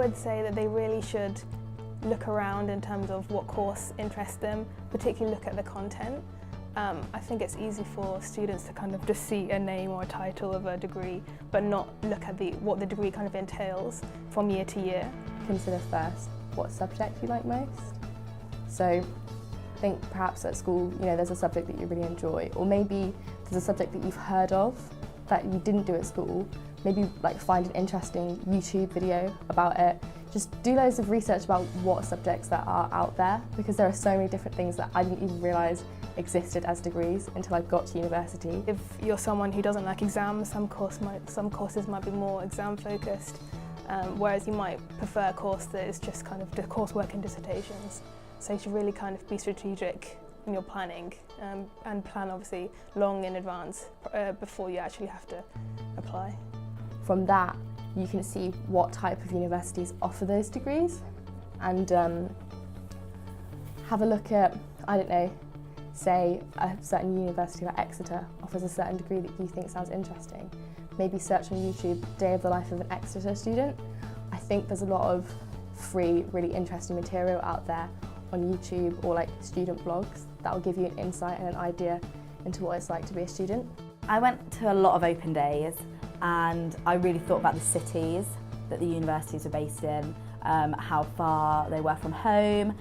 would say that they really should look around in terms of what course interests them, particularly look at the content. I think it's easy for students to kind of just see a name or a title of a degree, but not look at what the degree kind of entails from year to year. Consider first what subject you like most. So I think perhaps at school, there's a subject that you really enjoy, or maybe there's a subject that you've heard of that you didn't do at school. Maybe find an interesting YouTube video about it. Just do loads of research about what subjects that are out there, because there are so many different things that I didn't even realise existed as degrees until I got to university. If you're someone who doesn't like exams, some courses might be more exam focused, whereas you might prefer a course that is just kind of the coursework and dissertations. So you should really kind of be strategic in your planning and plan obviously long in advance before you actually have to apply. From that, you can see what type of universities offer those degrees and have a look at, say a certain university like Exeter offers a certain degree that you think sounds interesting. Maybe search on YouTube, Day of the Life of an Exeter student. I think there's a lot of free, really interesting material out there on YouTube or student blogs that will give you an insight and an idea into what it's like to be a student. I went to a lot of open days and I really thought about the cities that the universities were based in, how far they were from home,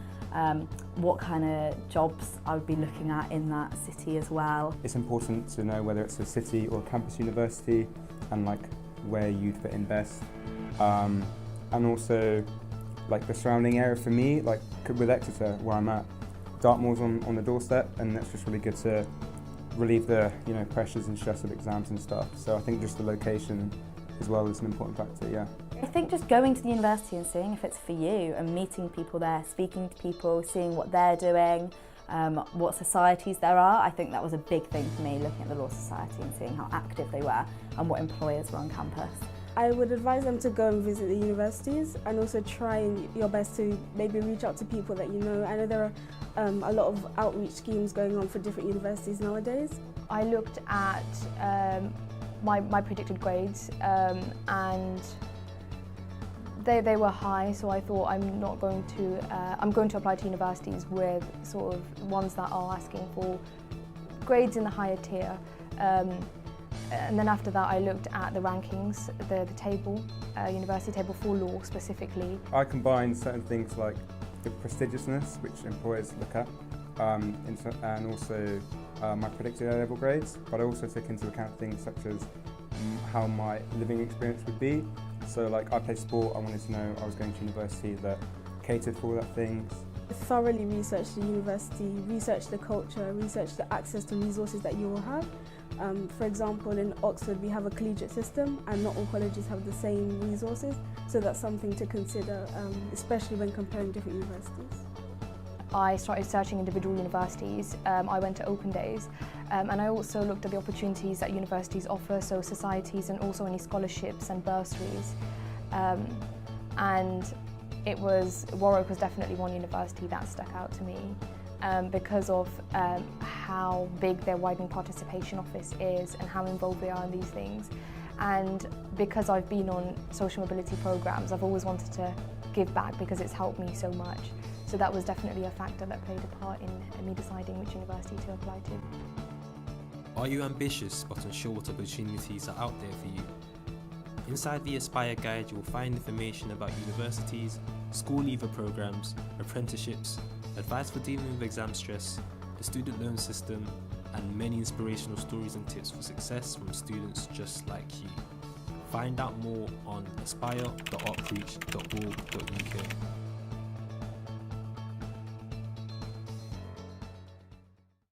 what kind of jobs I would be looking at in that city as well. It's important to know whether it's a city or a campus university and where you'd fit in best. And also the surrounding area for me, with Exeter where I'm at, Dartmoor's on the doorstep, and that's just really good to relieve the pressures and stress of exams and stuff. So I think just the location as well is an important factor, yeah. I think just going to the university and seeing if it's for you and meeting people there, speaking to people, seeing what they're doing, what societies there are. I think that was a big thing for me, looking at the Law Society and seeing how active they were and what employers were on campus. I would advise them to go and visit the universities and also try your best to maybe reach out to people that you know. I know there are a lot of outreach schemes going on for different universities nowadays. I looked at my predicted grades and they were high, so I thought I'm going to apply to universities with sort of ones that are asking for grades in the higher tier. And then after that I looked at the rankings, the table, university table for law specifically. I combined certain things like the prestigiousness, which employers look at, and also my predicted A-level grades, but I also took into account things such as how my living experience would be. So I play sport, I wanted to know I was going to university that catered for all that things. Thoroughly research the university, research the culture, research the access to resources that you will have. For example, in Oxford we have a collegiate system and not all colleges have the same resources, so that's something to consider, especially when comparing different universities. I started searching individual universities. I went to open days and I also looked at the opportunities that universities offer, so societies and also any scholarships and bursaries. And Warwick was definitely one university that stuck out to me because of how big their widening participation office is and how involved they are in these things. And because I've been on social mobility programs, I've always wanted to give back because it's helped me so much. So that was definitely a factor that played a part in me deciding which university to apply to. Are you ambitious but unsure what opportunities are out there for you? Inside the Aspire Guide you will find information about universities, school leaver programs, apprenticeships, advice for dealing with exam stress, the student loan system, and many inspirational stories and tips for success from students just like you. Find out more on aspire.upreach.org.uk.